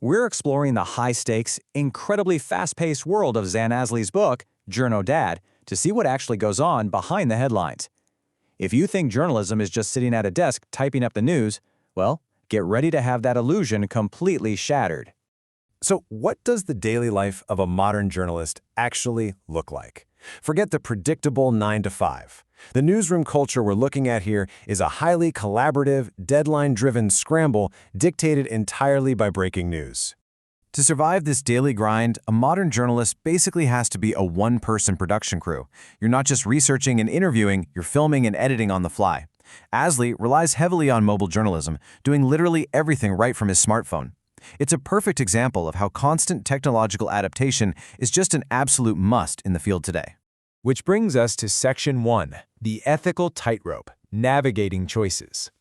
we're exploring the high-stakes, incredibly fast-paced world of ZAN AZLEE's book, Journo-Dad, to see what actually goes on behind the headlines. If you think journalism is just sitting at a desk typing up the news, well, get ready to have that illusion completely shattered. So what does the daily life of a modern journalist actually look like? Forget the predictable 9 to 5. The newsroom culture we're looking at here is a highly collaborative, deadline-driven scramble dictated entirely by breaking news. To survive this daily grind, a modern journalist basically has to be a one-person production crew. You're not just researching and interviewing, you're filming and editing on the fly. AZLEE relies heavily on mobile journalism, doing literally everything right from his smartphone. It's a perfect example of how constant technological adaptation is just an absolute must in the field today. Which brings us to Section 1, the ethical tightrope, navigating choices.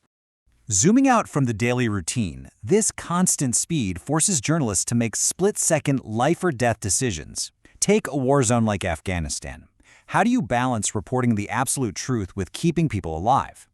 Zooming out from the daily routine, this constant speed forces journalists to make split-second life-or-death decisions. Take a war zone like Afghanistan. How do you balance reporting the absolute truth with keeping people alive?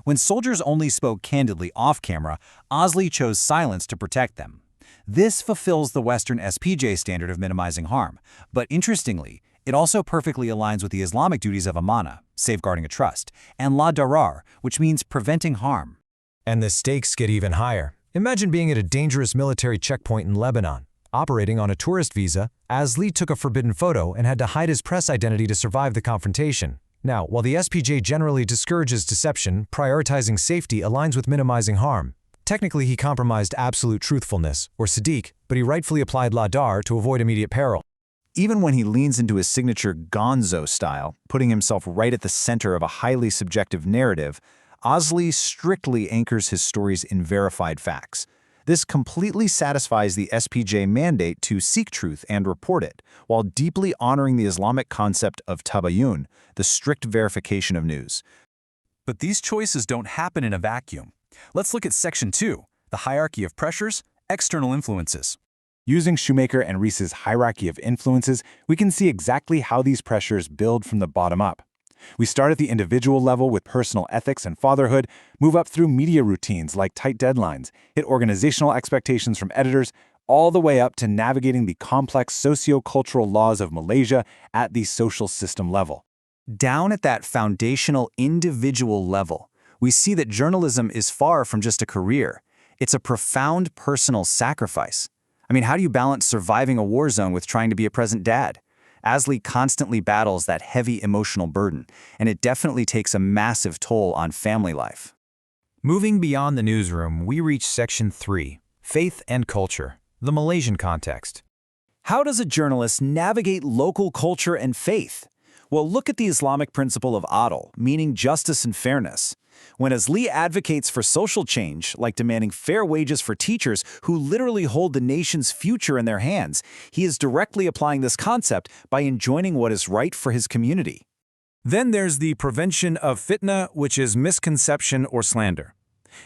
When soldiers only spoke candidly off-camera, AZLEE chose silence to protect them. This fulfills the Western SPJ standard of minimizing harm, but interestingly, it also perfectly aligns with the Islamic duties of AMANA, safeguarding a trust, and NADHRAH, which means preventing harm. And the stakes get even higher. Imagine being at a dangerous military checkpoint in Lebanon. Operating on a tourist visa, AZLEE took a forbidden photo and had to hide his press identity to survive the confrontation. Now, while the SPJ generally discourages deception, prioritizing safety aligns with minimizing harm. Technically, he compromised absolute truthfulness, or Sadiq, but he rightfully applied LADAR to avoid immediate peril. Even when he leans into his signature gonzo style, putting himself right at the center of a highly subjective narrative, AZLEE strictly anchors his stories in verified facts. This completely satisfies the SPJ mandate to seek truth and report it, while deeply honoring the Islamic concept of tabayyun, the strict verification of news. But these choices don't happen in a vacuum. Let's look at Section 2, the hierarchy of pressures, external influences. Using Shoemaker and Rees's hierarchy of influences, we can see exactly how these pressures build from the bottom up. We start at the individual level with personal ethics and fatherhood, move up through media routines like tight deadlines, hit organizational expectations from editors, all the way up to navigating the complex socio-cultural laws of Malaysia at the social system level. Down at that foundational individual level, we see that journalism is far from just a career. It's a profound personal sacrifice. I mean, how do you balance surviving a war zone with trying to be a present dad? AZLEE constantly battles that heavy emotional burden, and it definitely takes a massive toll on family life. Moving beyond the newsroom, we reach Section 3, faith and culture, the Malaysian context. How does a journalist navigate local culture and faith? Well, look at the Islamic principle of ADUL, meaning justice and fairness. When AZLEE advocates for social change, like demanding fair wages for teachers who literally hold the nation's future in their hands, he is directly applying this concept by enjoining what is right for his community. Then there's the prevention of fitna, which is misconception or slander.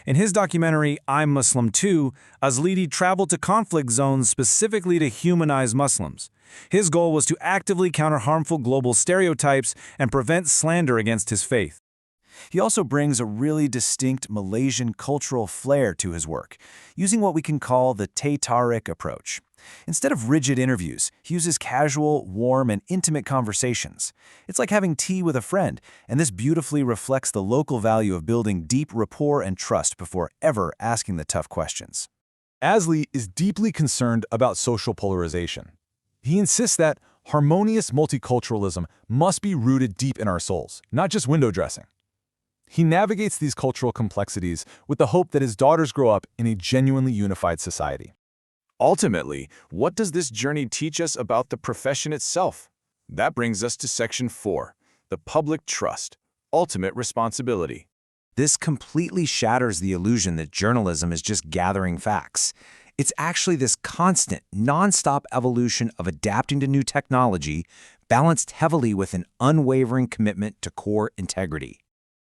In his documentary, I'm Muslim Too, AZLEE traveled to conflict zones specifically to humanize Muslims. His goal was to actively counter harmful global stereotypes and prevent slander against his faith. He also brings a really distinct Malaysian cultural flair to his work, using what we can call the teh tarik approach. Instead of rigid interviews, he uses casual, warm, and intimate conversations. It's like having tea with a friend, and this beautifully reflects the local value of building deep rapport and trust before ever asking the tough questions. AZLEE is deeply concerned about social polarization. He insists that harmonious multiculturalism must be rooted deep in our souls, not just window dressing. He navigates these cultural complexities with the hope that his daughters grow up in a genuinely unified society. Ultimately, what does this journey teach us about the profession itself? That brings us to Section 4, the public trust, ultimate responsibility. This completely shatters the illusion that journalism is just gathering facts. It's actually this constant, non-stop evolution of adapting to new technology, balanced heavily with an unwavering commitment to core integrity.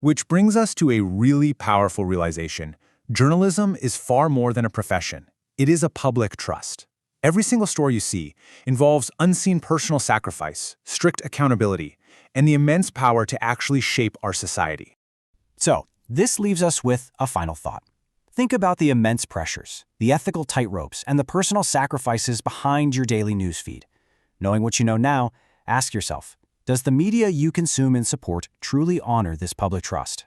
Which brings us to a really powerful realization. Journalism is far more than a profession. It is a public trust. Every single story you see involves unseen personal sacrifice, strict accountability, and the immense power to actually shape our society. So, this leaves us with a final thought. Think about the immense pressures, the ethical tightropes, and the personal sacrifices behind your daily newsfeed. Knowing what you know now, ask yourself, does the media you consume and support truly honor this public trust?